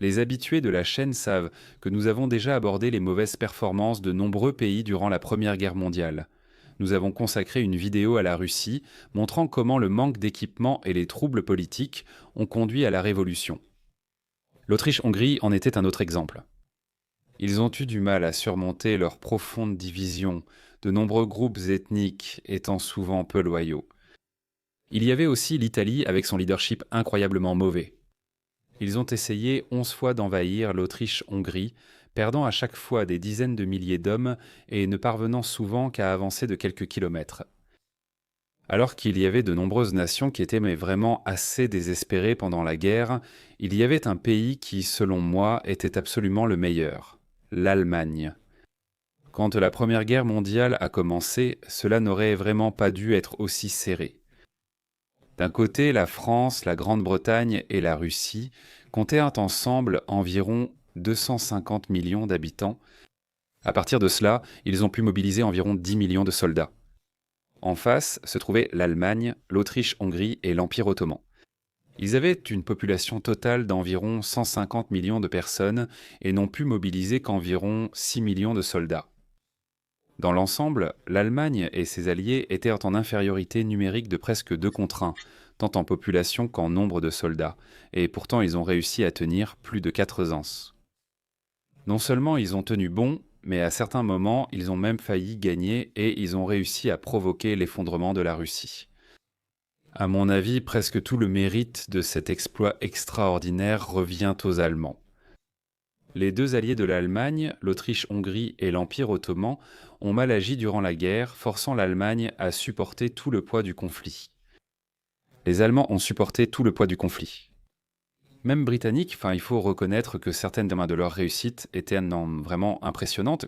Les habitués de la chaîne savent que nous avons déjà abordé les mauvaises performances de nombreux pays durant la Première Guerre mondiale. Nous avons consacré une vidéo à la Russie montrant comment le manque d'équipement et les troubles politiques ont conduit à la révolution. L'Autriche-Hongrie en était un autre exemple. Ils ont eu du mal à surmonter leurs profondes divisions, de nombreux groupes ethniques étant souvent peu loyaux. Il y avait aussi l'Italie avec son leadership incroyablement mauvais. Ils ont essayé 11 fois d'envahir l'Autriche-Hongrie, perdant à chaque fois des dizaines de milliers d'hommes et ne parvenant souvent qu'à avancer de quelques kilomètres. Alors qu'il y avait de nombreuses nations qui étaient mais vraiment assez désespérées pendant la guerre, il y avait un pays qui, selon moi, était absolument le meilleur, l'Allemagne. Quand la Première Guerre mondiale a commencé, cela n'aurait vraiment pas dû être aussi serré. D'un côté, la France, la Grande-Bretagne et la Russie comptaient ensemble environ 250 millions d'habitants. À partir de cela, ils ont pu mobiliser environ 10 millions de soldats. En face se trouvaient l'Allemagne, l'Autriche-Hongrie et l'Empire ottoman. Ils avaient une population totale d'environ 150 millions de personnes et n'ont pu mobiliser qu'environ 6 millions de soldats. Dans l'ensemble, l'Allemagne et ses alliés étaient en infériorité numérique de presque 2 contre 1, tant en population qu'en nombre de soldats, et pourtant ils ont réussi à tenir plus de 4 ans. Non seulement ils ont tenu bon, mais à certains moments, ils ont même failli gagner et ils ont réussi à provoquer l'effondrement de la Russie. À mon avis, presque tout le mérite de cet exploit extraordinaire revient aux Allemands. Les deux alliés de l'Allemagne, l'Autriche-Hongrie et l'Empire ottoman, ont mal agi durant la guerre, forçant l'Allemagne à supporter tout le poids du conflit. Les Allemands ont supporté tout le poids du conflit. Même britanniques, il faut reconnaître que certaines de leurs réussites étaient vraiment impressionnantes.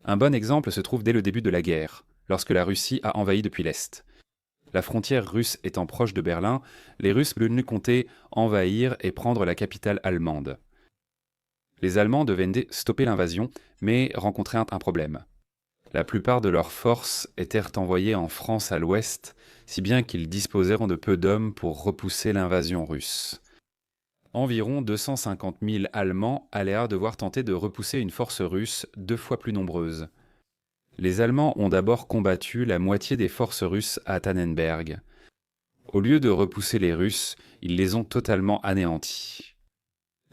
Un bon exemple se trouve dès le début de la guerre, lorsque la Russie a envahi depuis l'Est. La frontière russe étant proche de Berlin, les Russes comptaient envahir et prendre la capitale allemande. Les Allemands devaient stopper l'invasion, mais rencontraient un problème. La plupart de leurs forces étaient envoyées en France à l'ouest, si bien qu'ils disposèrent de peu d'hommes pour repousser l'invasion russe. Environ 250 000 Allemands allaient devoir tenter de repousser une force russe 2 fois plus nombreuse. Les Allemands ont d'abord combattu la moitié des forces russes à Tannenberg. Au lieu de repousser les Russes, ils les ont totalement anéantis.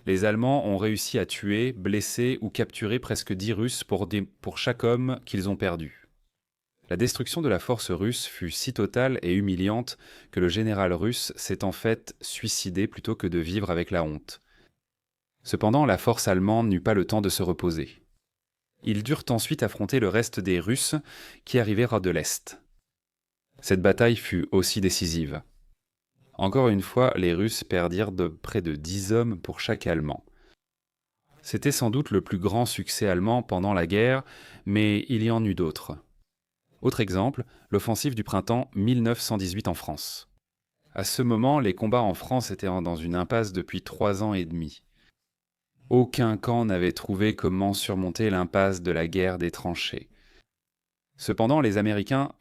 Les Allemands ont réussi à tuer, blesser ou capturer presque 10 Russes pour chaque homme qu'ils ont perdu. La destruction de la force russe fut si totale et humiliante que le général russe s'est en fait suicidé plutôt que de vivre avec la honte. Cependant, la force allemande n'eut pas le temps de se reposer. Ils durent ensuite affronter le reste des Russes qui arrivèrent de l'Est. Cette bataille fut aussi décisive. Encore une fois, les Russes perdirent de près de 10 hommes pour chaque Allemand. C'était sans doute le plus grand succès allemand pendant la guerre, mais il y en eut d'autres. Autre exemple, l'offensive du printemps 1918 en France. À ce moment, les combats en France étaient dans une impasse depuis 3 ans et demi. Aucun camp n'avait trouvé comment surmonter l'impasse de la guerre des tranchées. Cependant, les Américains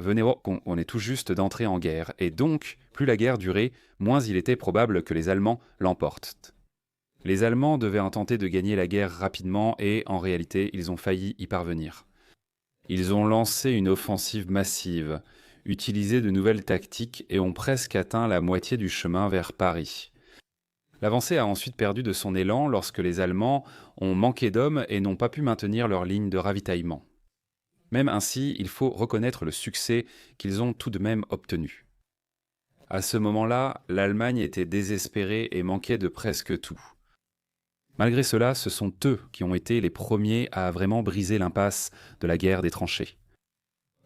on est tout juste d'entrer en guerre, et donc, plus la guerre durait, moins il était probable que les Allemands l'emportent. Les Allemands devaient tenter de gagner la guerre rapidement et, en réalité, ils ont failli y parvenir. Ils ont lancé une offensive massive, utilisé de nouvelles tactiques et ont presque atteint la moitié du chemin vers Paris. L'avancée a ensuite perdu de son élan lorsque les Allemands ont manqué d'hommes et n'ont pas pu maintenir leur ligne de ravitaillement. Même ainsi, il faut reconnaître le succès qu'ils ont tout de même obtenu. À ce moment-là, l'Allemagne était désespérée et manquait de presque tout. Malgré cela, ce sont eux qui ont été les premiers à vraiment briser l'impasse de la guerre des tranchées.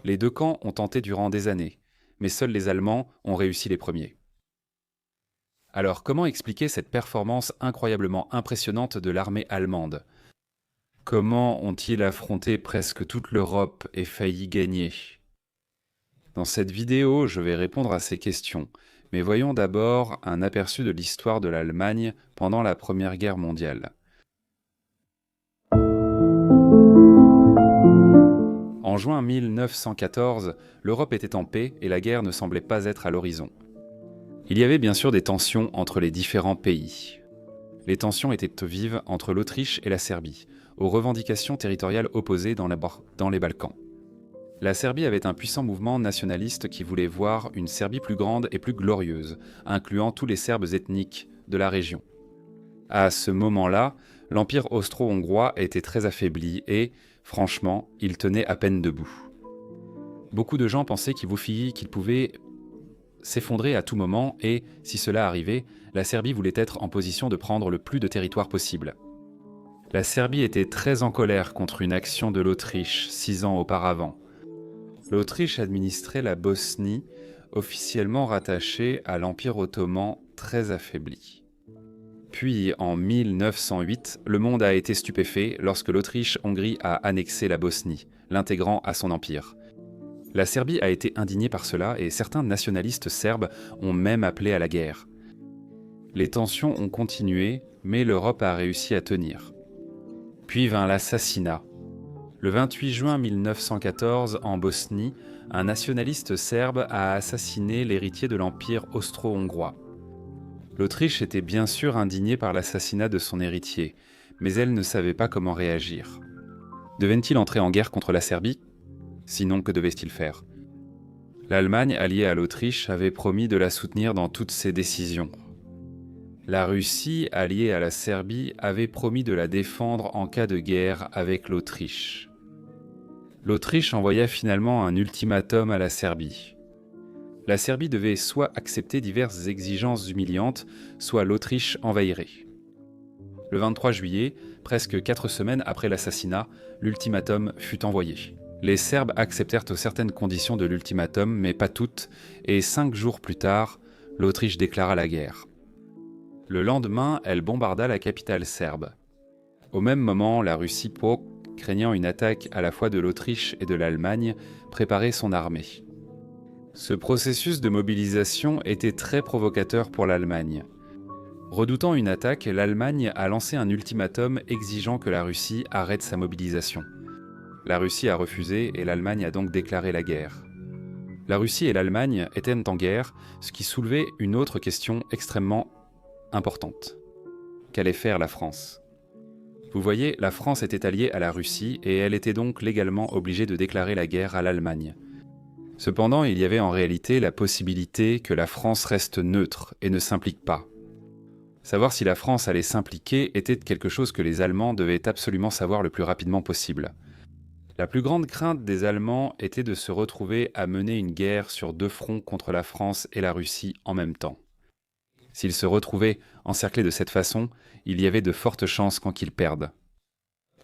Les deux camps ont tenté durant des années, mais seuls les Allemands ont réussi les premiers. Alors, comment expliquer cette performance incroyablement impressionnante de l'armée allemande ? Comment ont-ils affronté presque toute l'Europe et failli gagner ? Dans cette vidéo, je vais répondre à ces questions, mais voyons d'abord un aperçu de l'histoire de l'Allemagne pendant la Première Guerre mondiale. En juin 1914, l'Europe était en paix et la guerre ne semblait pas être à l'horizon. Il y avait bien sûr des tensions entre les différents pays. Les tensions étaient vives entre l'Autriche et la Serbie, aux revendications territoriales opposées dans les Balkans. La Serbie avait un puissant mouvement nationaliste qui voulait voir une Serbie plus grande et plus glorieuse, incluant tous les Serbes ethniques de la région. À ce moment-là, l'Empire austro-hongrois était très affaibli et, franchement, il tenait à peine debout. Beaucoup de gens pensaient qu'il pouvait s'effondrer à tout moment et, si cela arrivait, la Serbie voulait être en position de prendre le plus de territoire possible. La Serbie était très en colère contre une action de l'Autriche 6 ans auparavant. L'Autriche administrait la Bosnie, officiellement rattachée à l'Empire ottoman très affaibli. Puis, en 1908, le monde a été stupéfait lorsque l'Autriche-Hongrie a annexé la Bosnie, l'intégrant à son empire. La Serbie a été indignée par cela et certains nationalistes serbes ont même appelé à la guerre. Les tensions ont continué, mais l'Europe a réussi à tenir. Puis vint l'assassinat. Le 28 juin 1914, en Bosnie, un nationaliste serbe a assassiné l'héritier de l'Empire austro-hongrois. L'Autriche était bien sûr indignée par l'assassinat de son héritier, mais elle ne savait pas comment réagir. Devaient-ils entrer en guerre contre la Serbie ? Sinon, que devaient-ils faire ? L'Allemagne, alliée à l'Autriche, avait promis de la soutenir dans toutes ses décisions. La Russie, alliée à la Serbie, avait promis de la défendre en cas de guerre avec l'Autriche. L'Autriche envoya finalement un ultimatum à la Serbie. La Serbie devait soit accepter diverses exigences humiliantes, soit l'Autriche envahirait. Le 23 juillet, presque 4 semaines après l'assassinat, l'ultimatum fut envoyé. Les Serbes acceptèrent certaines conditions de l'ultimatum, mais pas toutes, et 5 jours plus tard, l'Autriche déclara la guerre. Le lendemain, elle bombarda la capitale serbe. Au même moment, la Russie, craignant une attaque à la fois de l'Autriche et de l'Allemagne, préparait son armée. Ce processus de mobilisation était très provocateur pour l'Allemagne. Redoutant une attaque, l'Allemagne a lancé un ultimatum exigeant que la Russie arrête sa mobilisation. La Russie a refusé et l'Allemagne a donc déclaré la guerre. La Russie et l'Allemagne étaient en guerre, ce qui soulevait une autre question extrêmement importante. Qu'allait faire la France ? Vous voyez, la France était alliée à la Russie et elle était donc légalement obligée de déclarer la guerre à l'Allemagne. Cependant, il y avait en réalité la possibilité que la France reste neutre et ne s'implique pas. Savoir si la France allait s'impliquer était quelque chose que les Allemands devaient absolument savoir le plus rapidement possible. La plus grande crainte des Allemands était de se retrouver à mener une guerre sur 2 fronts contre la France et la Russie en même temps. S'ils se retrouvaient encerclés de cette façon, il y avait de fortes chances qu'ils perdent.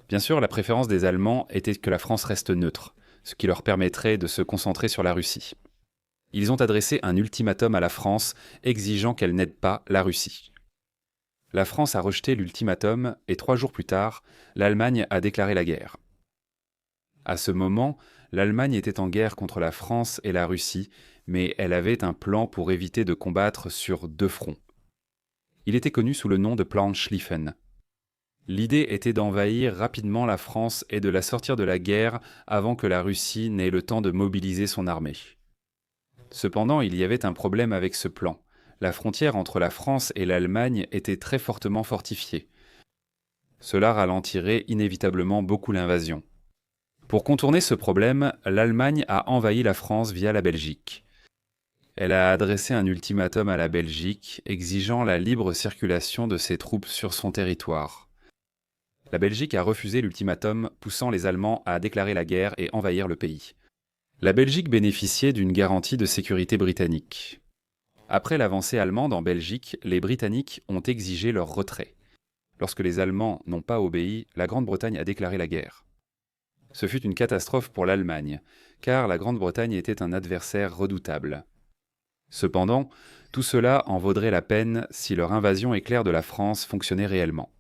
Bien sûr, la préférence des Allemands était que la France reste neutre, ce qui leur permettrait de se concentrer sur la Russie. Ils ont adressé un ultimatum à la France exigeant qu'elle n'aide pas la Russie. La France a rejeté l'ultimatum et 3 jours plus tard, l'Allemagne a déclaré la guerre. À ce moment, l'Allemagne était en guerre contre la France et la Russie, mais elle avait un plan pour éviter de combattre sur 2 fronts. Il était connu sous le nom de plan Schlieffen. L'idée était d'envahir rapidement la France et de la sortir de la guerre avant que la Russie n'ait le temps de mobiliser son armée. Cependant, il y avait un problème avec ce plan. La frontière entre la France et l'Allemagne était très fortement fortifiée. Cela ralentirait inévitablement beaucoup l'invasion. Pour contourner ce problème, l'Allemagne a envahi la France via la Belgique. Elle a adressé un ultimatum à la Belgique exigeant la libre circulation de ses troupes sur son territoire. La Belgique a refusé l'ultimatum, poussant les Allemands à déclarer la guerre et envahir le pays. La Belgique bénéficiait d'une garantie de sécurité britannique. Après l'avancée allemande en Belgique, les Britanniques ont exigé leur retrait. Lorsque les Allemands n'ont pas obéi, la Grande-Bretagne a déclaré la guerre. Ce fut une catastrophe pour l'Allemagne, car la Grande-Bretagne était un adversaire redoutable. Cependant, tout cela en vaudrait la peine si leur invasion éclair de la France fonctionnait réellement.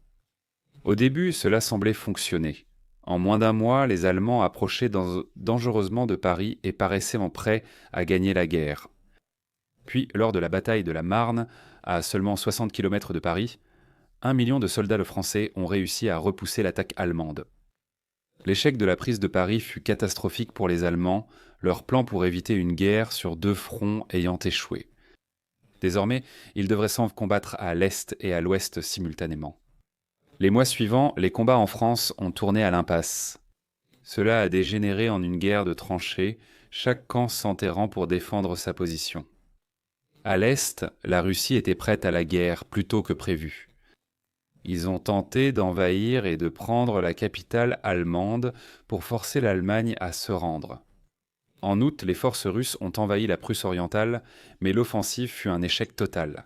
Au début, cela semblait fonctionner. En moins d'1 mois, les Allemands approchaient dangereusement de Paris et paraissaient prêts à gagner la guerre. Puis, lors de la bataille de la Marne, à seulement 60 km de Paris, 1 million de soldats français ont réussi à repousser l'attaque allemande. L'échec de la prise de Paris fut catastrophique pour les Allemands, leur plan pour éviter une guerre sur 2 fronts ayant échoué. Désormais, ils devraient s'en combattre à l'est et à l'ouest simultanément. Les mois suivants, les combats en France ont tourné à l'impasse. Cela a dégénéré en une guerre de tranchées, chaque camp s'enterrant pour défendre sa position. À l'est, la Russie était prête à la guerre plus tôt que prévu. Ils ont tenté d'envahir et de prendre la capitale allemande pour forcer l'Allemagne à se rendre. En août, les forces russes ont envahi la Prusse orientale, mais l'offensive fut un échec total.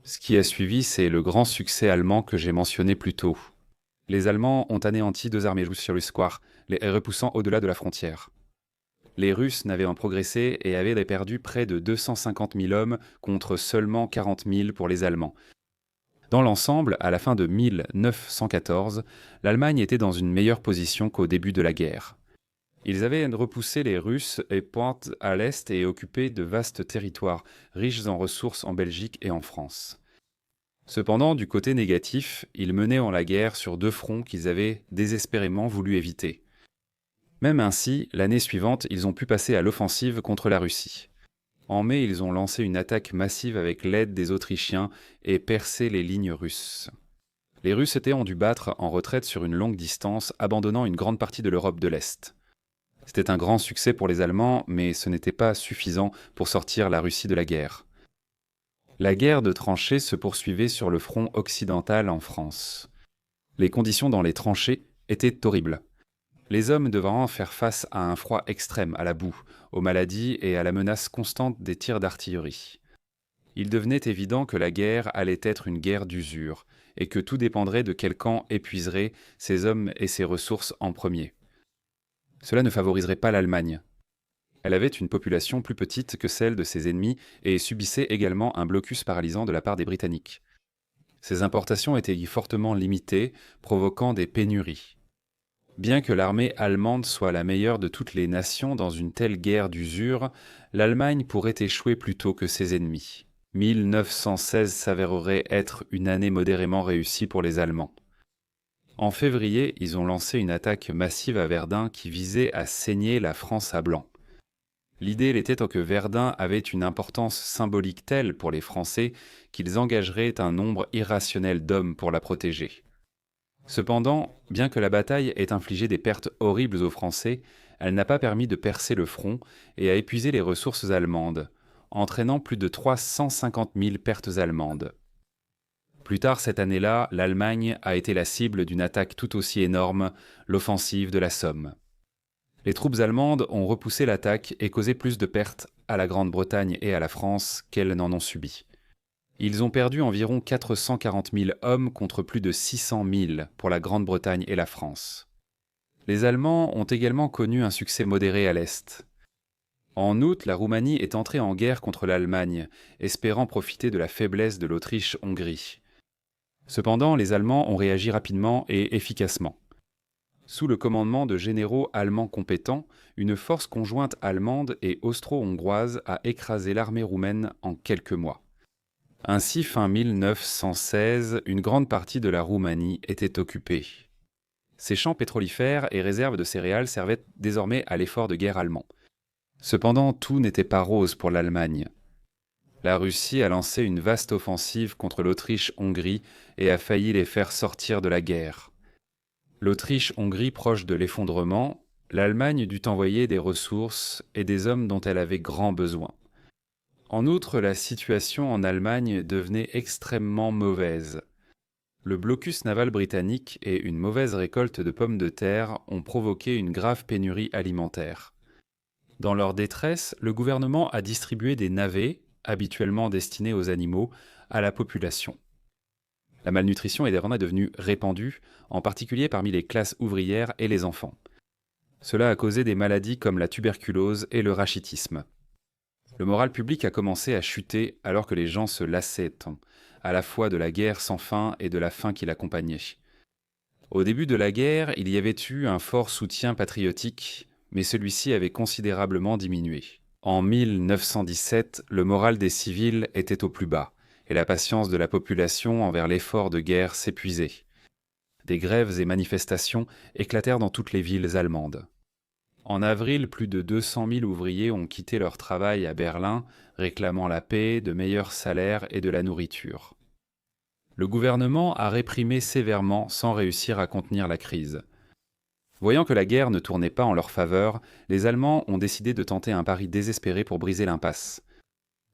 Ce qui a suivi, c'est le grand succès allemand que j'ai mentionné plus tôt. Les Allemands ont anéanti 2 armées russes sur le square, les repoussant au-delà de la frontière. Les Russes n'avaient en progressé et avaient perdu près de 250 000 hommes contre seulement 40 000 pour les Allemands. Dans l'ensemble, à la fin de 1914, l'Allemagne était dans une meilleure position qu'au début de la guerre. Ils avaient repoussé les Russes et pointent à l'est et occupé de vastes territoires, riches en ressources en Belgique et en France. Cependant, du côté négatif, ils menaient la guerre sur 2 fronts qu'ils avaient désespérément voulu éviter. Même ainsi, l'année suivante, ils ont pu passer à l'offensive contre la Russie. En mai, ils ont lancé une attaque massive avec l'aide des Autrichiens et percé les lignes russes. Les Russes ont dû battre en retraite sur une longue distance, abandonnant une grande partie de l'Europe de l'Est. C'était un grand succès pour les Allemands, mais ce n'était pas suffisant pour sortir la Russie de la guerre. La guerre de tranchées se poursuivait sur le front occidental en France. Les conditions dans les tranchées étaient horribles. Les hommes devant faire face à un froid extrême, à la boue, aux maladies et à la menace constante des tirs d'artillerie. Il devenait évident que la guerre allait être une guerre d'usure, et que tout dépendrait de quel camp épuiserait ses hommes et ses ressources en premier. Cela ne favoriserait pas l'Allemagne. Elle avait une population plus petite que celle de ses ennemis et subissait également un blocus paralysant de la part des Britanniques. Ses importations étaient fortement limitées, provoquant des pénuries. Bien que l'armée allemande soit la meilleure de toutes les nations dans une telle guerre d'usure, l'Allemagne pourrait échouer plus tôt que ses ennemis. 1916 s'avérerait être une année modérément réussie pour les Allemands. En février, ils ont lancé une attaque massive à Verdun qui visait à saigner la France à blanc. L'idée était que Verdun avait une importance symbolique telle pour les Français qu'ils engageraient un nombre irrationnel d'hommes pour la protéger. Cependant, bien que la bataille ait infligé des pertes horribles aux Français, elle n'a pas permis de percer le front et a épuisé les ressources allemandes, entraînant plus de 350 000 pertes allemandes. Plus tard cette année-là, l'Allemagne a été la cible d'une attaque tout aussi énorme, l'offensive de la Somme. Les troupes allemandes ont repoussé l'attaque et causé plus de pertes à la Grande-Bretagne et à la France qu'elles n'en ont subi. Ils ont perdu environ 440 000 hommes contre plus de 600 000 pour la Grande-Bretagne et la France. Les Allemands ont également connu un succès modéré à l'Est. En août, la Roumanie est entrée en guerre contre l'Allemagne, espérant profiter de la faiblesse de l'Autriche-Hongrie. Cependant, les Allemands ont réagi rapidement et efficacement. Sous le commandement de généraux allemands compétents, une force conjointe allemande et austro-hongroise a écrasé l'armée roumaine en quelques mois. Ainsi, fin 1916, une grande partie de la Roumanie était occupée. Ces champs pétrolifères et réserves de céréales servaient désormais à l'effort de guerre allemand. Cependant, tout n'était pas rose pour l'Allemagne. La Russie a lancé une vaste offensive contre l'Autriche-Hongrie et a failli les faire sortir de la guerre. L'Autriche-Hongrie proche de l'effondrement, l'Allemagne dut envoyer des ressources et des hommes dont elle avait grand besoin. En outre, la situation en Allemagne devenait extrêmement mauvaise. Le blocus naval britannique et une mauvaise récolte de pommes de terre ont provoqué une grave pénurie alimentaire. Dans leur détresse, le gouvernement a distribué des navets, habituellement destinés aux animaux, à la population. La malnutrition est désormais devenue répandue, en particulier parmi les classes ouvrières et les enfants. Cela a causé des maladies comme la tuberculose et le rachitisme. Le moral public a commencé à chuter alors que les gens se lassaient à la fois de la guerre sans fin et de la faim qui l'accompagnait. Au début de la guerre, il y avait eu un fort soutien patriotique, mais celui-ci avait considérablement diminué. En 1917, le moral des civils était au plus bas, et la patience de la population envers l'effort de guerre s'épuisait. Des grèves et manifestations éclatèrent dans toutes les villes allemandes. En avril, plus de 200 000 ouvriers ont quitté leur travail à Berlin, réclamant la paix, de meilleurs salaires et de la nourriture. Le gouvernement a réprimé sévèrement sans réussir à contenir la crise. Voyant que la guerre ne tournait pas en leur faveur, les Allemands ont décidé de tenter un pari désespéré pour briser l'impasse.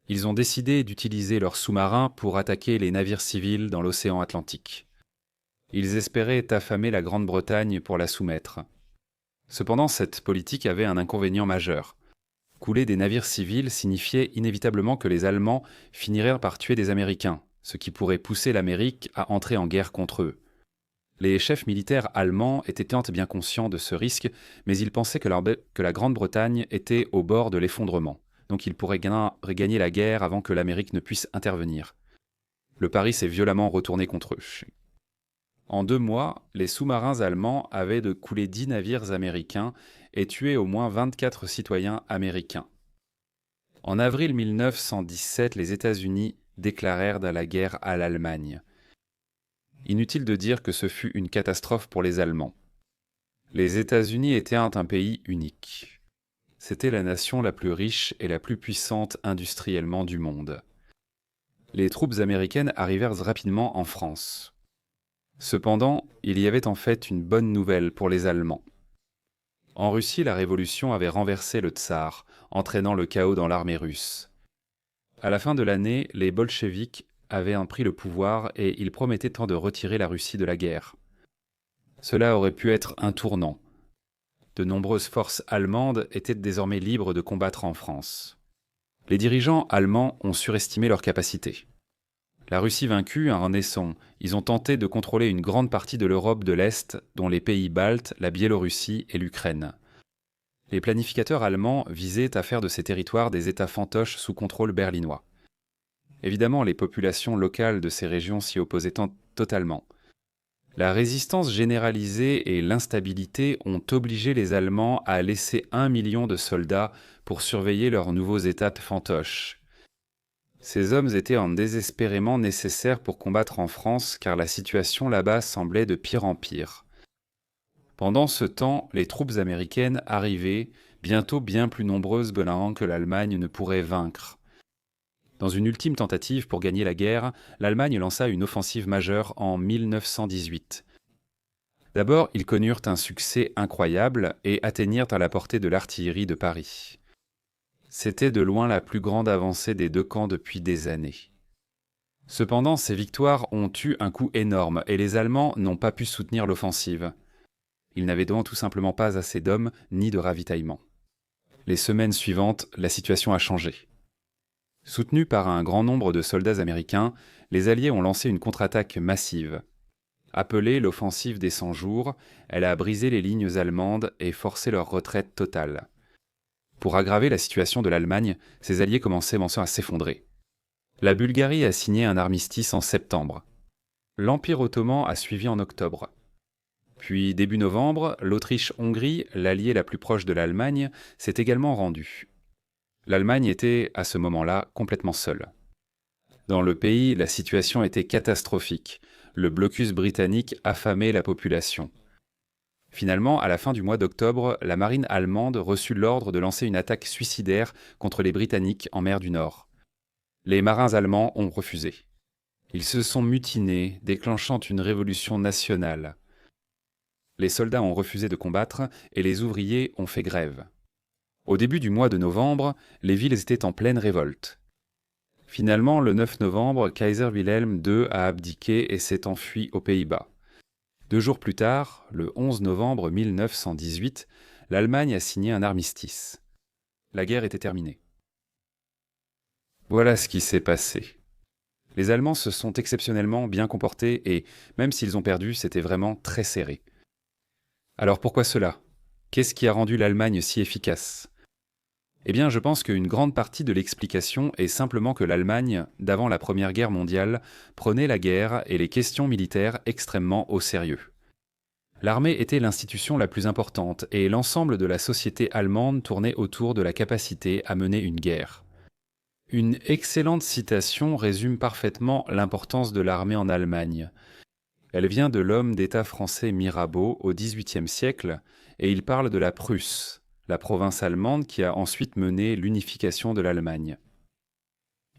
Ils ont décidé d'utiliser leurs sous-marins pour attaquer les navires civils dans l'océan Atlantique. Ils espéraient affamer la Grande-Bretagne pour la soumettre. Cependant, cette politique avait un inconvénient majeur. Couler des navires civils signifiait inévitablement que les Allemands finiraient par tuer des Américains, ce qui pourrait pousser l'Amérique à entrer en guerre contre eux. Les chefs militaires allemands étaient tant bien conscients de ce risque, mais ils pensaient que la Grande-Bretagne était au bord de l'effondrement, donc ils pourraient gagner la guerre avant que l'Amérique ne puisse intervenir. Le pari s'est violemment retourné contre eux. En 2 mois, les sous-marins allemands avaient de couler 10 navires américains et tué au moins 24 citoyens américains. En avril 1917, les États-Unis déclarèrent la guerre à l'Allemagne. Inutile de dire que ce fut une catastrophe pour les Allemands. Les États-Unis étaient un pays unique. C'était la nation la plus riche et la plus puissante industriellement du monde. Les troupes américaines arrivèrent rapidement en France. Cependant, il y avait en fait une bonne nouvelle pour les Allemands. En Russie, la révolution avait renversé le tsar, entraînant le chaos dans l'armée russe. À la fin de l'année, les bolcheviks avaient pris le pouvoir et ils promettaient tant de retirer la Russie de la guerre. Cela aurait pu être un tournant. De nombreuses forces allemandes étaient désormais libres de combattre en France. Les dirigeants allemands ont surestimé leurs capacités. La Russie vaincue, en naissant, ils ont tenté de contrôler une grande partie de l'Europe de l'Est, dont les pays baltes, la Biélorussie et l'Ukraine. Les planificateurs allemands visaient à faire de ces territoires des États fantoches sous contrôle berlinois. Évidemment, les populations locales de ces régions s'y opposaient totalement. La résistance généralisée et l'instabilité ont obligé les Allemands à laisser 1 million de soldats pour surveiller leurs nouveaux États fantoches. Ces hommes étaient désespérément nécessaires pour combattre en France car la situation là-bas semblait de pire en pire. Pendant ce temps, les troupes américaines arrivaient, bientôt bien plus nombreuses que l'Allemagne ne pourrait vaincre. Dans une ultime tentative pour gagner la guerre, l'Allemagne lança une offensive majeure en 1918. D'abord, ils connurent un succès incroyable et atteignirent à la portée de l'artillerie de Paris. C'était de loin la plus grande avancée des 2 camps depuis des années. Cependant, ces victoires ont eu un coût énorme et les Allemands n'ont pas pu soutenir l'offensive. Ils n'avaient donc tout simplement pas assez d'hommes ni de ravitaillement. Les semaines suivantes, la situation a changé. Soutenus par un grand nombre de soldats américains, les Alliés ont lancé une contre-attaque massive. Appelée l'offensive des 100 jours, elle a brisé les lignes allemandes et forcé leur retraite totale. Pour aggraver la situation de l'Allemagne, ses alliés commençaient à s'effondrer. La Bulgarie a signé un armistice en septembre. L'Empire ottoman a suivi en octobre. Puis, début novembre, l'Autriche-Hongrie, l'alliée la plus proche de l'Allemagne, s'est également rendue. L'Allemagne était, à ce moment-là, complètement seule. Dans le pays, la situation était catastrophique. Le blocus britannique affamait la population. Finalement, à la fin du mois d'octobre, la marine allemande reçut l'ordre de lancer une attaque suicidaire contre les Britanniques en mer du Nord. Les marins allemands ont refusé. Ils se sont mutinés, déclenchant une révolution nationale. Les soldats ont refusé de combattre et les ouvriers ont fait grève. Au début du mois de novembre, les villes étaient en pleine révolte. Finalement, le 9 novembre, Kaiser Wilhelm II a abdiqué et s'est enfui aux Pays-Bas. 2 jours plus tard, le 11 novembre 1918, l'Allemagne a signé un armistice. La guerre était terminée. Voilà ce qui s'est passé. Les Allemands se sont exceptionnellement bien comportés et, même s'ils ont perdu, c'était vraiment très serré. Alors pourquoi cela ? Qu'est-ce qui a rendu l'Allemagne si efficace ? Eh bien, je pense qu'une grande partie de l'explication est simplement que l'Allemagne, d'avant la Première Guerre mondiale, prenait la guerre et les questions militaires extrêmement au sérieux. L'armée était l'institution la plus importante et l'ensemble de la société allemande tournait autour de la capacité à mener une guerre. Une excellente citation résume parfaitement l'importance de l'armée en Allemagne. Elle vient de l'homme d'État français Mirabeau au XVIIIe siècle et il parle de la Prusse, la province allemande qui a ensuite mené l'unification de l'Allemagne.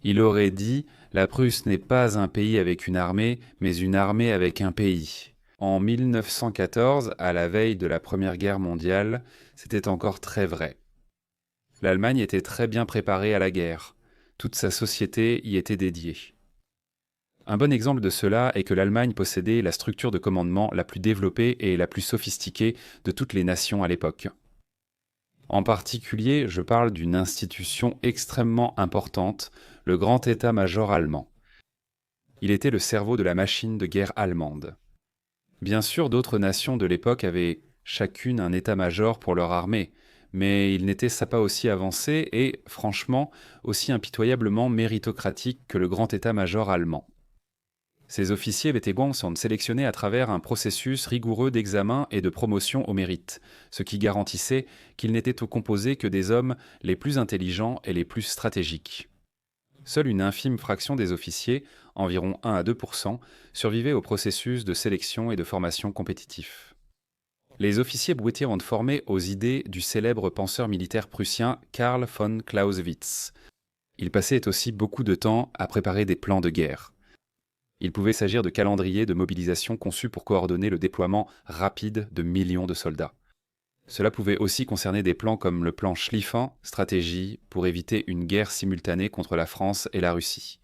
Il aurait dit « La Prusse n'est pas un pays avec une armée, mais une armée avec un pays ». En 1914, à la veille de la Première Guerre mondiale, c'était encore très vrai. L'Allemagne était très bien préparée à la guerre. Toute sa société y était dédiée. Un bon exemple de cela est que l'Allemagne possédait la structure de commandement la plus développée et la plus sophistiquée de toutes les nations à l'époque. En particulier, je parle d'une institution extrêmement importante, le Grand État-major allemand. Il était le cerveau de la machine de guerre allemande. Bien sûr, d'autres nations de l'époque avaient chacune un état-major pour leur armée, mais il n'était pas aussi avancé et, franchement, aussi impitoyablement méritocratique que le Grand État-major allemand. Ces officiers sont sélectionnés à travers un processus rigoureux d'examen et de promotion au mérite, ce qui garantissait qu'ils n'étaient composés que des hommes les plus intelligents et les plus stratégiques. Seule une infime fraction des officiers, environ 1 à 2%, survivait au processus de sélection et de formation compétitif. Les officiers étaient formés aux idées du célèbre penseur militaire prussien Karl von Clausewitz. Ils passaient aussi beaucoup de temps à préparer des plans de guerre. Il pouvait s'agir de calendriers de mobilisation conçus pour coordonner le déploiement rapide de millions de soldats. Cela pouvait aussi concerner des plans comme le plan Schlieffen, stratégie pour éviter une guerre simultanée contre la France et la Russie.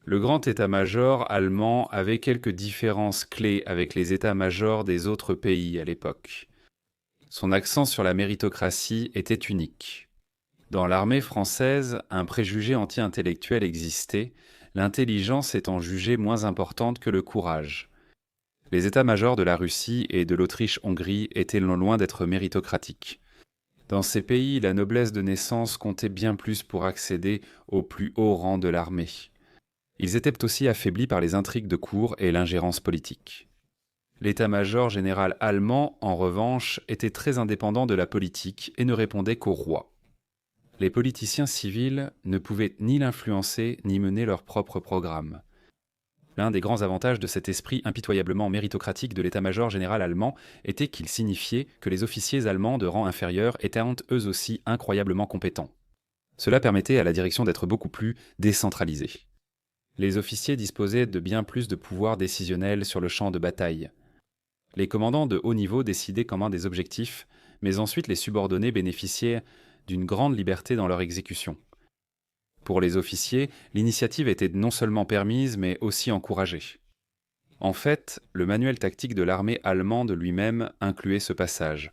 Le grand état-major allemand avait quelques différences clés avec les états-majors des autres pays à l'époque. Son accent sur la méritocratie était unique. Dans l'armée française, un préjugé anti-intellectuel existait, l'intelligence étant jugée moins importante que le courage. Les états-majors de la Russie et de l'Autriche-Hongrie étaient loin d'être méritocratiques. Dans ces pays, la noblesse de naissance comptait bien plus pour accéder au plus haut rang de l'armée. Ils étaient aussi affaiblis par les intrigues de cour et l'ingérence politique. L'état-major général allemand, en revanche, était très indépendant de la politique et ne répondait qu'au roi. Les politiciens civils ne pouvaient ni l'influencer ni mener leur propre programme. L'un des grands avantages de cet esprit impitoyablement méritocratique de l'état-major général allemand était qu'il signifiait que les officiers allemands de rang inférieur étaient eux aussi incroyablement compétents. Cela permettait à la direction d'être beaucoup plus décentralisée. Les officiers disposaient de bien plus de pouvoir décisionnel sur le champ de bataille. Les commandants de haut niveau décidaient comme un des objectifs, mais ensuite les subordonnés bénéficiaient d'une grande liberté dans leur exécution. Pour les officiers, l'initiative était non seulement permise, mais aussi encouragée. En fait, le manuel tactique de l'armée allemande lui-même incluait ce passage.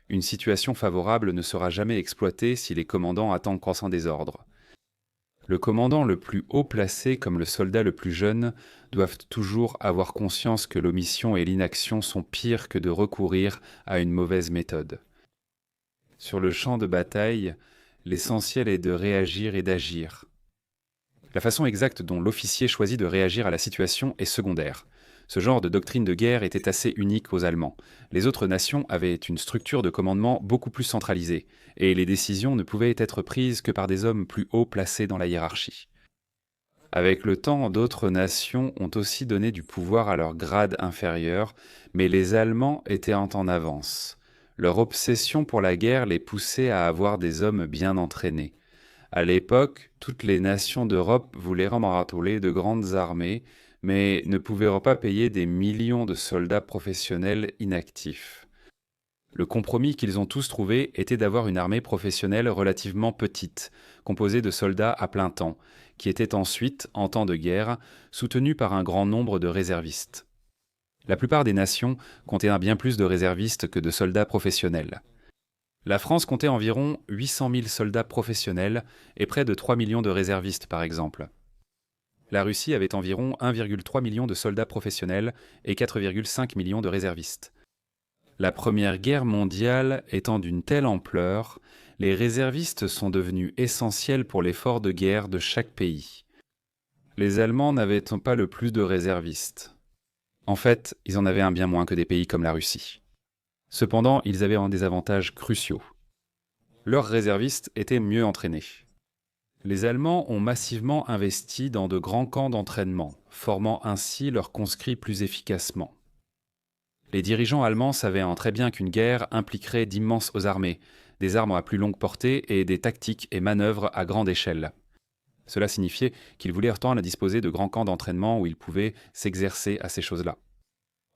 Une situation favorable ne sera jamais exploitée si les commandants attendent croissant désordre. Le commandant le plus haut placé comme le soldat le plus jeune doivent toujours avoir conscience que l'omission et l'inaction sont pires que de recourir à une mauvaise méthode. Sur le champ de bataille, l'essentiel est de réagir et d'agir. La façon exacte dont l'officier choisit de réagir à la situation est secondaire. Ce genre de doctrine de guerre était assez unique aux Allemands. Les autres nations avaient une structure de commandement beaucoup plus centralisée, et les décisions ne pouvaient être prises que par des hommes plus haut placés dans la hiérarchie. Avec le temps, d'autres nations ont aussi donné du pouvoir à leurs grades inférieurs, mais les Allemands étaient en avance. Leur obsession pour la guerre les poussait à avoir des hommes bien entraînés. À l'époque, toutes les nations d'Europe voulaient rassembler de grandes armées, mais ne pouvaient pas payer des millions de soldats professionnels inactifs. Le compromis qu'ils ont tous trouvé était d'avoir une armée professionnelle relativement petite, composée de soldats à plein temps, qui étaient ensuite, en temps de guerre, soutenus par un grand nombre de réservistes. La plupart des nations comptaient bien plus de réservistes que de soldats professionnels. La France comptait environ 800 000 soldats professionnels et près de 3 millions de réservistes, par exemple. La Russie avait environ 1,3 million de soldats professionnels et 4,5 millions de réservistes. La Première Guerre mondiale étant d'une telle ampleur, les réservistes sont devenus essentiels pour l'effort de guerre de chaque pays. Les Allemands n'avaient pas le plus de réservistes. En fait, ils en avaient un bien moins que des pays comme la Russie. Cependant, ils avaient des avantages cruciaux. Leurs réservistes étaient mieux entraînés. Les Allemands ont massivement investi dans de grands camps d'entraînement, formant ainsi leurs conscrits plus efficacement. Les dirigeants allemands savaient très bien qu'une guerre impliquerait d'immenses armées, des armes à plus longue portée et des tactiques et manœuvres à grande échelle. Cela signifiait qu'ils voulaient autant disposer de grands camps d'entraînement où ils pouvaient s'exercer à ces choses-là.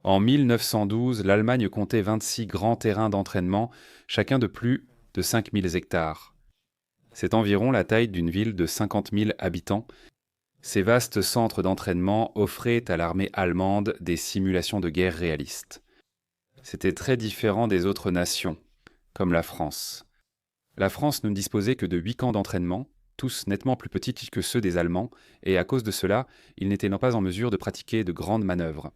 En 1912, l'Allemagne comptait 26 grands terrains d'entraînement, chacun de plus de 5000 hectares. C'est environ la taille d'une ville de 50 000 habitants. Ces vastes centres d'entraînement offraient à l'armée allemande des simulations de guerre réalistes. C'était très différent des autres nations, comme la France. La France ne disposait que de 8 camps d'entraînement, tous nettement plus petits que ceux des Allemands, et à cause de cela, ils n'étaient pas en mesure de pratiquer de grandes manœuvres.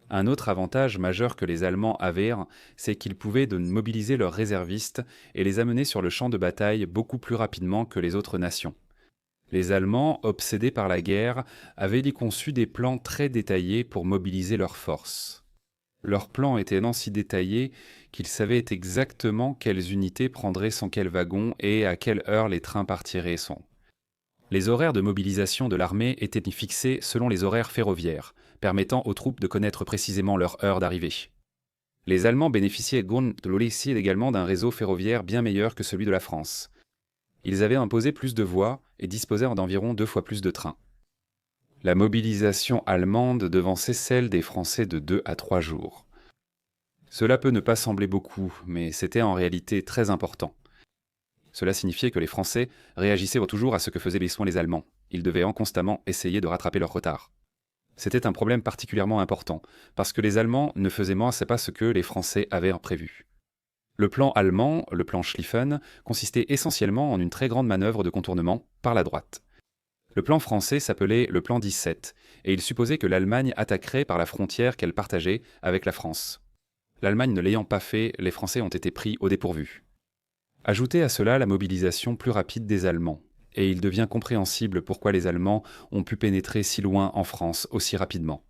Un autre avantage majeur que les Allemands avaient, c'est qu'ils pouvaient mobiliser leurs réservistes et les amener sur le champ de bataille beaucoup plus rapidement que les autres nations. Les Allemands, obsédés par la guerre, avaient conçu des plans très détaillés pour mobiliser leurs forces. Leurs plans étaient si détaillés qu'ils savaient exactement quelles unités prendraient sans quel wagon et à quelle heure les trains partiraient sans. Les horaires de mobilisation de l'armée étaient fixés selon les horaires ferroviaires, permettant aux troupes de connaître précisément leur heure d'arrivée. Les Allemands bénéficiaient également d'un réseau ferroviaire bien meilleur que celui de la France. Ils avaient imposé plus de voies et disposaient d'environ 2 fois plus de trains. La mobilisation allemande devançait celle des Français de 2 à 3 jours. Cela peut ne pas sembler beaucoup, mais c'était en réalité très important. Cela signifiait que les Français réagissaient toujours à ce que faisaient les Allemands. Ils devaient constamment essayer de rattraper leur retard. C'était un problème particulièrement important, parce que les Allemands ne faisaient pas ce que les Français avaient prévu. Le plan allemand, le plan Schlieffen, consistait essentiellement en une très grande manœuvre de contournement par la droite. Le plan français s'appelait le plan 17, et il supposait que l'Allemagne attaquerait par la frontière qu'elle partageait avec la France. L'Allemagne ne l'ayant pas fait, les Français ont été pris au dépourvu. Ajoutez à cela la mobilisation plus rapide des Allemands, et il devient compréhensible pourquoi les Allemands ont pu pénétrer si loin en France aussi rapidement.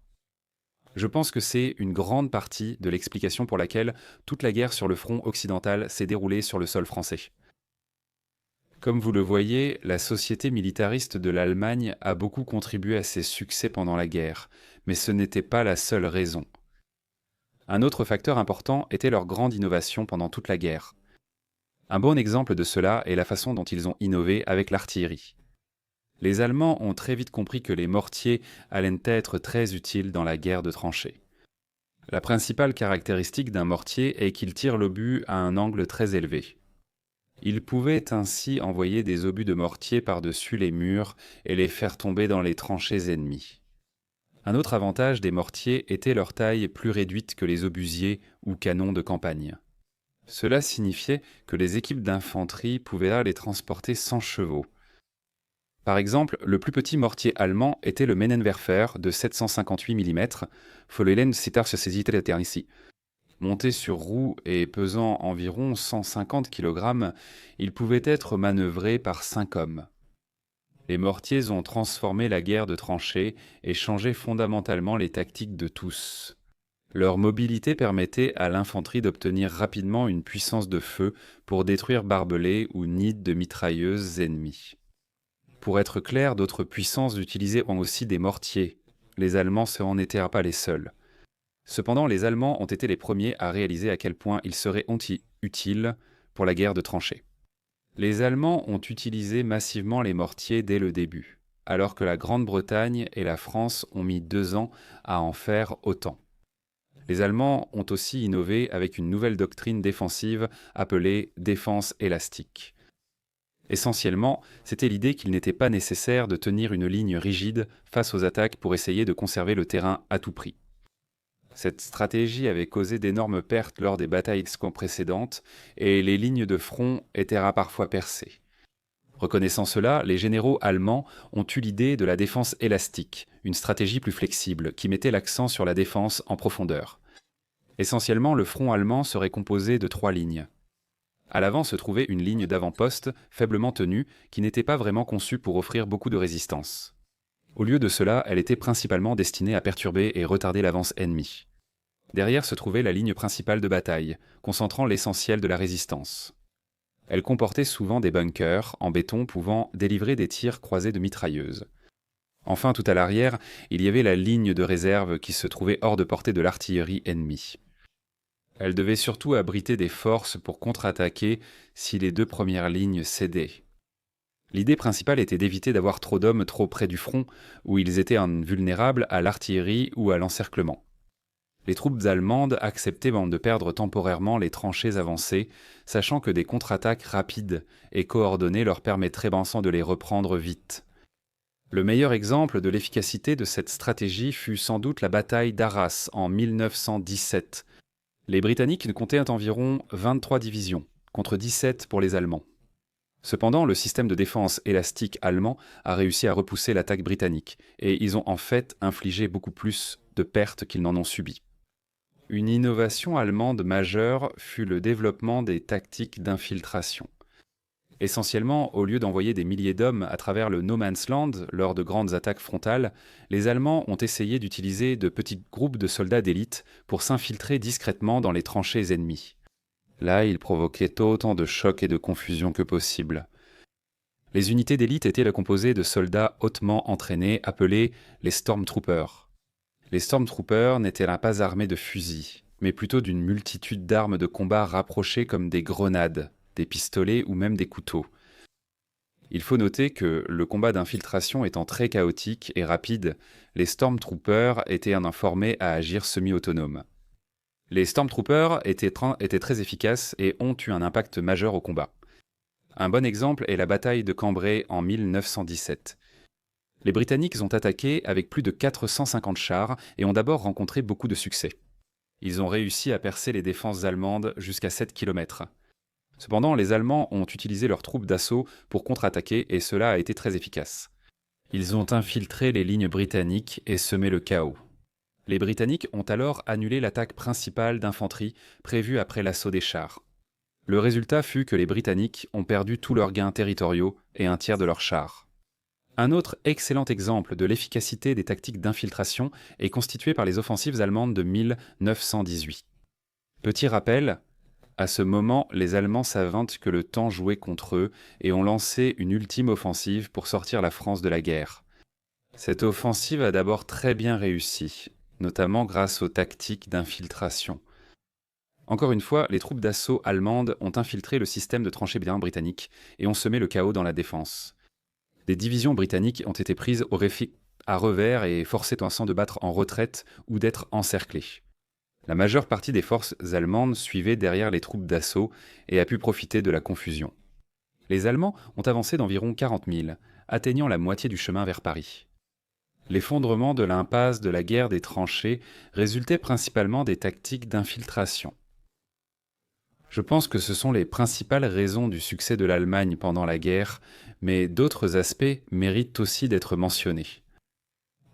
Je pense que c'est une grande partie de l'explication pour laquelle toute la guerre sur le front occidental s'est déroulée sur le sol français. Comme vous le voyez, la société militariste de l'Allemagne a beaucoup contribué à ses succès pendant la guerre, mais ce n'était pas la seule raison. Un autre facteur important était leur grande innovation pendant toute la guerre. Un bon exemple de cela est la façon dont ils ont innové avec l'artillerie. Les Allemands ont très vite compris que les mortiers allaient être très utiles dans la guerre de tranchées. La principale caractéristique d'un mortier est qu'il tire l'obus à un angle très élevé. Ils pouvaient ainsi envoyer des obus de mortier par-dessus les murs et les faire tomber dans les tranchées ennemies. Un autre avantage des mortiers était leur taille plus réduite que les obusiers ou canons de campagne. Cela signifiait que les équipes d'infanterie pouvaient les transporter sans chevaux. Par exemple, le plus petit mortier allemand était le Menenwerfer de 758 mm, Follelen citar se saisit ici. Monté sur roue et pesant environ 150 kg, il pouvait être manœuvré par 5 hommes. Les mortiers ont transformé la guerre de tranchées et changé fondamentalement les tactiques de tous. Leur mobilité permettait à l'infanterie d'obtenir rapidement une puissance de feu pour détruire barbelés ou nids de mitrailleuses ennemies. Pour être clair, d'autres puissances utilisaient aussi des mortiers. Les Allemands n'en étaient pas les seuls. Cependant, les Allemands ont été les premiers à réaliser à quel point ils seraient utiles pour la guerre de tranchées. Les Allemands ont utilisé massivement les mortiers dès le début, alors que la Grande-Bretagne et la France ont mis 2 ans à en faire autant. Les Allemands ont aussi innové avec une nouvelle doctrine défensive appelée défense élastique. Essentiellement, c'était l'idée qu'il n'était pas nécessaire de tenir une ligne rigide face aux attaques pour essayer de conserver le terrain à tout prix. Cette stratégie avait causé d'énormes pertes lors des batailles précédentes et les lignes de front étaient parfois percées. Reconnaissant cela, les généraux allemands ont eu l'idée de la défense élastique, une stratégie plus flexible qui mettait l'accent sur la défense en profondeur. Essentiellement, le front allemand serait composé de 3 lignes. À l'avant se trouvait une ligne d'avant-poste faiblement tenue qui n'était pas vraiment conçue pour offrir beaucoup de résistance. Au lieu de cela, elle était principalement destinée à perturber et retarder l'avance ennemie. Derrière se trouvait la ligne principale de bataille, concentrant l'essentiel de la résistance. Elle comportait souvent des bunkers en béton pouvant délivrer des tirs croisés de mitrailleuses. Enfin, tout à l'arrière, il y avait la ligne de réserve qui se trouvait hors de portée de l'artillerie ennemie. Elle devait surtout abriter des forces pour contre-attaquer si les deux premières lignes cédaient. L'idée principale était d'éviter d'avoir trop d'hommes trop près du front, où ils étaient invulnérables à l'artillerie ou à l'encerclement. Les troupes allemandes acceptaient de perdre temporairement les tranchées avancées, sachant que des contre-attaques rapides et coordonnées leur permettraient de les reprendre vite. Le meilleur exemple de l'efficacité de cette stratégie fut sans doute la bataille d'Arras en 1917. Les Britanniques comptaient environ 23 divisions, contre 17 pour les Allemands. Cependant, le système de défense élastique allemand a réussi à repousser l'attaque britannique, et ils ont en fait infligé beaucoup plus de pertes qu'ils n'en ont subi. Une innovation allemande majeure fut le développement des tactiques d'infiltration. Essentiellement, au lieu d'envoyer des milliers d'hommes à travers le no man's land lors de grandes attaques frontales, les Allemands ont essayé d'utiliser de petits groupes de soldats d'élite pour s'infiltrer discrètement dans les tranchées ennemies. Là, ils provoquaient autant de chocs et de confusion que possible. Les unités d'élite étaient composées de soldats hautement entraînés appelés les Stormtroopers. Les Stormtroopers n'étaient pas armés de fusils, mais plutôt d'une multitude d'armes de combat rapprochées comme des grenades, des pistolets ou même des couteaux. Il faut noter que, le combat d'infiltration étant très chaotique et rapide, les Stormtroopers étaient formés à agir semi-autonomes. Les Stormtroopers étaient très efficaces et ont eu un impact majeur au combat. Un bon exemple est la bataille de Cambrai en 1917. Les Britanniques ont attaqué avec plus de 450 chars et ont d'abord rencontré beaucoup de succès. Ils ont réussi à percer les défenses allemandes jusqu'à 7 km. Cependant, les Allemands ont utilisé leurs troupes d'assaut pour contre-attaquer et cela a été très efficace. Ils ont infiltré les lignes britanniques et semé le chaos. Les Britanniques ont alors annulé l'attaque principale d'infanterie prévue après l'assaut des chars. Le résultat fut que les Britanniques ont perdu tous leurs gains territoriaux et un tiers de leurs chars. Un autre excellent exemple de l'efficacité des tactiques d'infiltration est constitué par les offensives allemandes de 1918. Petit rappel, à ce moment, les Allemands s'inventent que le temps jouait contre eux et ont lancé une ultime offensive pour sortir la France de la guerre. Cette offensive a d'abord très bien réussi, notamment grâce aux tactiques d'infiltration. Encore une fois, les troupes d'assaut allemandes ont infiltré le système de tranchées britannique et ont semé le chaos dans la défense. Des divisions britanniques ont été prises à revers et forcées de battre en retraite ou d'être encerclées. La majeure partie des forces allemandes suivait derrière les troupes d'assaut et a pu profiter de la confusion. Les Allemands ont avancé d'environ 40 000, atteignant la moitié du chemin vers Paris. L'effondrement de l'impasse de la guerre des tranchées résultait principalement des tactiques d'infiltration. Je pense que ce sont les principales raisons du succès de l'Allemagne pendant la guerre, mais d'autres aspects méritent aussi d'être mentionnés.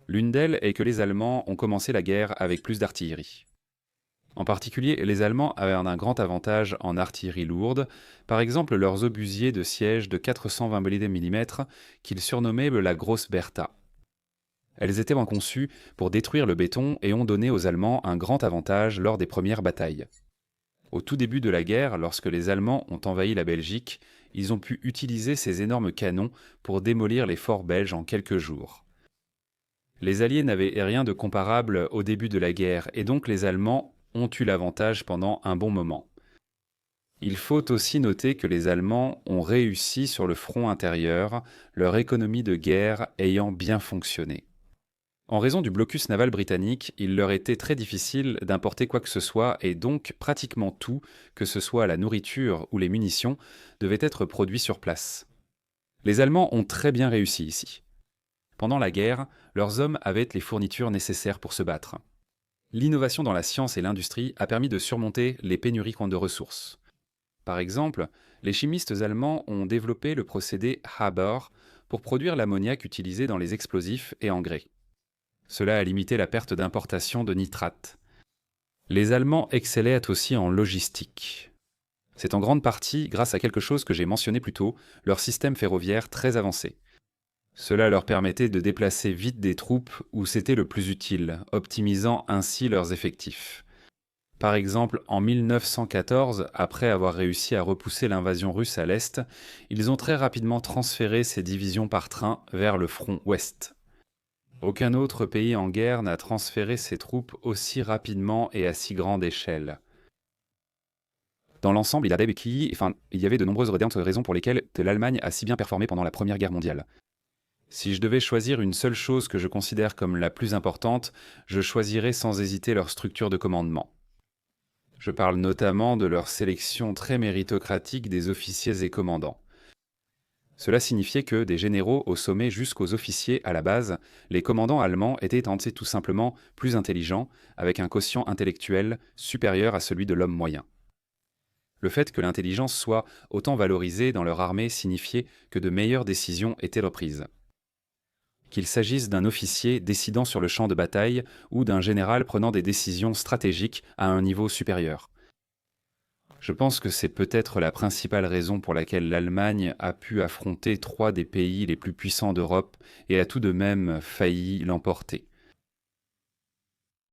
L'une d'elles est que les Allemands ont commencé la guerre avec plus d'artillerie. En particulier, les Allemands avaient un grand avantage en artillerie lourde, par exemple leurs obusiers de siège de 420 mm qu'ils surnommaient la Grosse Bertha. Elles étaient conçues pour détruire le béton et ont donné aux Allemands un grand avantage lors des premières batailles. Au tout début de la guerre, lorsque les Allemands ont envahi la Belgique, ils ont pu utiliser ces énormes canons pour démolir les forts belges en quelques jours. Les Alliés n'avaient rien de comparable au début de la guerre et donc les Allemands ont eu l'avantage pendant un bon moment. Il faut aussi noter que les Allemands ont réussi sur le front intérieur, leur économie de guerre ayant bien fonctionné. En raison du blocus naval britannique, il leur était très difficile d'importer quoi que ce soit et donc pratiquement tout, que ce soit la nourriture ou les munitions, devait être produit sur place. Les Allemands ont très bien réussi ici. Pendant la guerre, leurs hommes avaient les fournitures nécessaires pour se battre. L'innovation dans la science et l'industrie a permis de surmonter les pénuries de ressources. Par exemple, les chimistes allemands ont développé le procédé Haber pour produire l'ammoniac utilisé dans les explosifs et engrais. Cela a limité la perte d'importation de nitrates. Les Allemands excellaient aussi en logistique. C'est en grande partie grâce à quelque chose que j'ai mentionné plus tôt, leur système ferroviaire très avancé. Cela leur permettait de déplacer vite des troupes où c'était le plus utile, optimisant ainsi leurs effectifs. Par exemple, en 1914, après avoir réussi à repousser l'invasion russe à l'est, ils ont très rapidement transféré ces divisions par train vers le front ouest. Aucun autre pays en guerre n'a transféré ses troupes aussi rapidement et à si grande échelle. Dans l'ensemble, il y avait de nombreuses raisons pour lesquelles l'Allemagne a si bien performé pendant la Première Guerre mondiale. Si je devais choisir une seule chose que je considère comme la plus importante, je choisirais sans hésiter leur structure de commandement. Je parle notamment de leur sélection très méritocratique des officiers et commandants. Cela signifiait que, des généraux au sommet jusqu'aux officiers à la base, les commandants allemands étaient tout simplement plus intelligents, avec un quotient intellectuel supérieur à celui de l'homme moyen. Le fait que l'intelligence soit autant valorisée dans leur armée signifiait que de meilleures décisions étaient reprises. Qu'il s'agisse d'un officier décidant sur le champ de bataille ou d'un général prenant des décisions stratégiques à un niveau supérieur. Je pense que c'est peut-être la principale raison pour laquelle l'Allemagne a pu affronter 3 des pays les plus puissants d'Europe et a tout de même failli l'emporter.